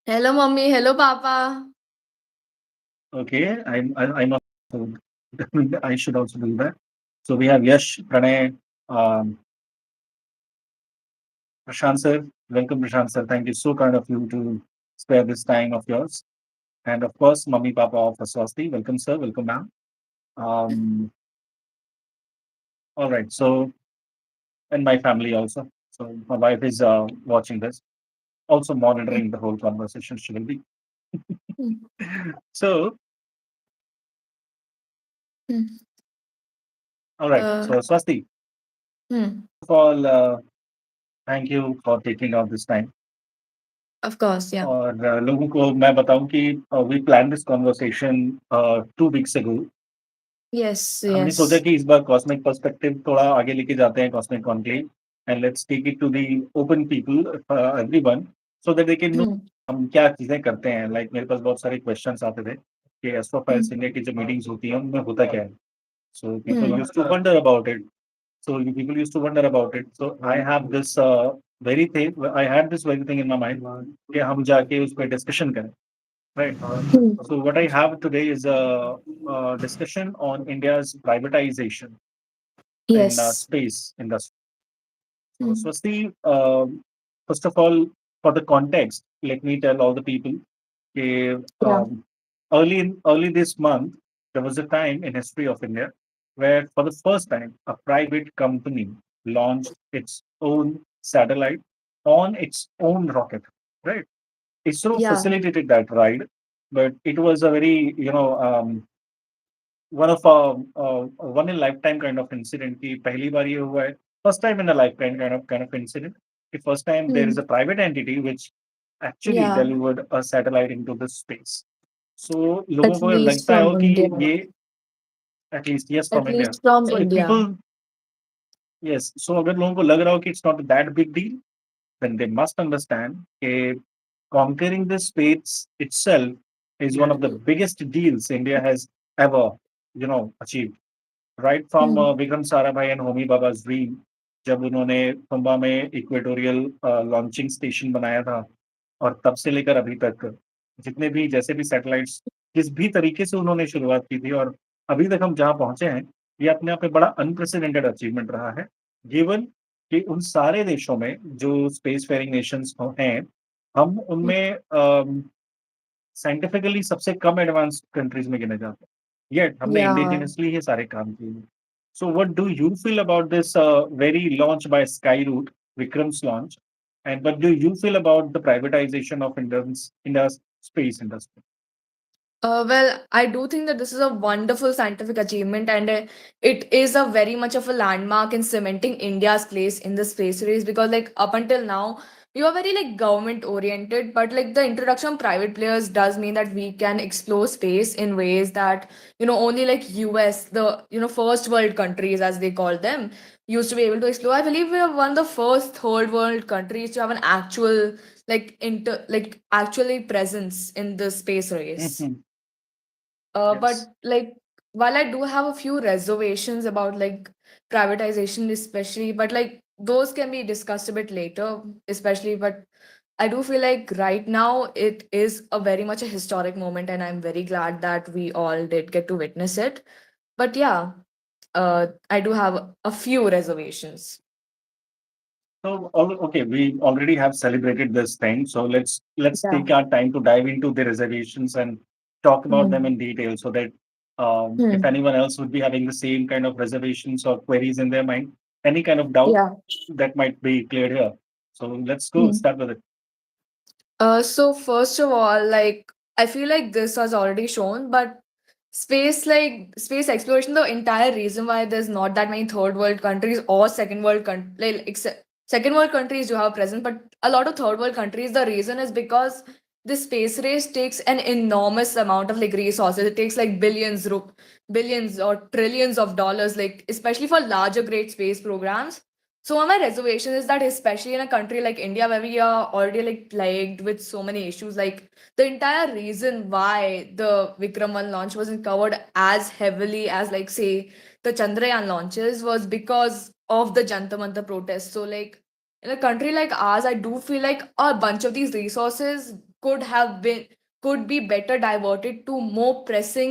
Hello, mommy. Hello, papa. Okay, I'm also, I should also do that. So we have Yash, Pranay, um, Prashant sir. Welcome, Prashant sir. Thank you, so kind of you to spare this time of yours. And of course, Mummy Papa of Swasti. Welcome, sir. Welcome, ma'am. Um, all right. So, and my family also. So my wife is watching this, also Hmm. monitoring the whole conversation. She will be. Hmm. So, Hmm. all right. Uh, So Swasti, hmm. first of all, thank you for taking out this time. Of course, yeah. और लोगों को मैं बताऊं कि we plan this conversation 2 weeks ago Yes, हमने सोचा yes. कि इस बार कॉस्मिक पर्सपेक्टिव थोड़ा आगे लेके जाते हैं cosmic conclave and let's take it to the open people everyone so that they can know Hmm. हम क्या चीजें करते हैं लाइक मेरे पास बहुत सारे क्वेश्चंस आते थे कि एस्ट्रोफाइल्स Hmm. इंडिया की जो मीटिंग्स होती हैं उनमें होता क्या है so people Hmm. Used to wonder about it so you people used to wonder about it. So I have this very thing. I had this very thing in my mind कि हम जाके उस पर डिस्कशन करें. Right. Hmm. So what I have today is a discussion on India's privatization in Yes. space industry. So Hmm. Swasti, first of all, for the context, let me tell all the people that Yeah. early this month there was a time in history of India where, for the first time, a private company launched its own satellite on its own rocket. Right. ISRO Yeah. facilitated that ride, but it was a very, one of a one in lifetime kind of incident. कि पहली बार ये हुआ है, first time in a lifetime kind of incident. The first time there is Hmm. a private entity which actually Yeah. delivered a satellite into the space. So At लोगों को least लगता from है कि India. ये at least yes At from India. least from So if India. people yes, so अगर लोगों को लग रहा हो कि it's not that big deal, then they must understand that conquering the space itself is one of the biggest deals India has ever, achieved. Right from Hmm. Vikram Sarabhai and Homi Baba's dream, जब उन्होंने पंबा में equatorial launching station बनाया था और तब से लेकर अभी तक जितने भी जैसे भी सैटेलाइट्स किस भी तरीके से उन्होंने शुरुआत की थी और अभी तक हम जहाँ पहुंचे हैं ये अपने आप में बड़ा अनप्रेसिडेंटेड अचीवमेंट रहा है गिवन कि उन सारे देशों में जो स्पेस फेयरिंग नेशंस हैं हम Hmm. उनमें साइंटिफिकली सबसे कम एडवांस कंट्रीज में गिने जाते हैं येट हमने Yeah. इंडिजिनियसली ये सारे काम किए so what do you feel about this very launch by Skyroot Vikram's launch and what do you feel about the privatisation of India's space industry? Well, I do think that this is a wonderful scientific achievement, and it is a very much of a landmark in cementing India's place in the space race. Because, like, up until now, we were very like government oriented, but like the introduction of private players does mean that we can explore space in ways that only like US, the first world countries as they call them, used to be able to explore. I believe we are one of the first third world countries to have an actual like actually presence in the space race. Mhm. But Yes. like, while I do have a few reservations about like privatization, especially, but like those can be discussed a bit later, especially. But I do feel like right now it is a very much a historic moment, and I'm very glad that we all did get to witness it. But yeah, I do have a few reservations. So, okay, we already have celebrated this thing. So let's Yeah. take our time to dive into the reservations and talk about them Hmm. in detail, so that if Hmm. anyone else would be having the same kind of reservations or queries in their mind, any kind of doubt Yeah. that might be cleared here. So let's go Hmm. start with it. So first of all, like I feel like this was already shown, but space exploration, the entire reason why there's not that many third world countries or second world like except second world countries do have presence, but a lot of third world countries, the reason is because the space race takes an enormous amount of like resources. It takes like billions or trillions of dollars, like especially for larger great space programs. So one of my reservation is that especially in a country like India where we are already like plagued with so many issues, like the entire reason why the Vikram 1 launch wasn't covered as heavily as like say the Chandrayaan launches was because of the Jantar Mantar protests. So like in a country like ours, I do feel like a bunch of these resources could have been could be better diverted to more pressing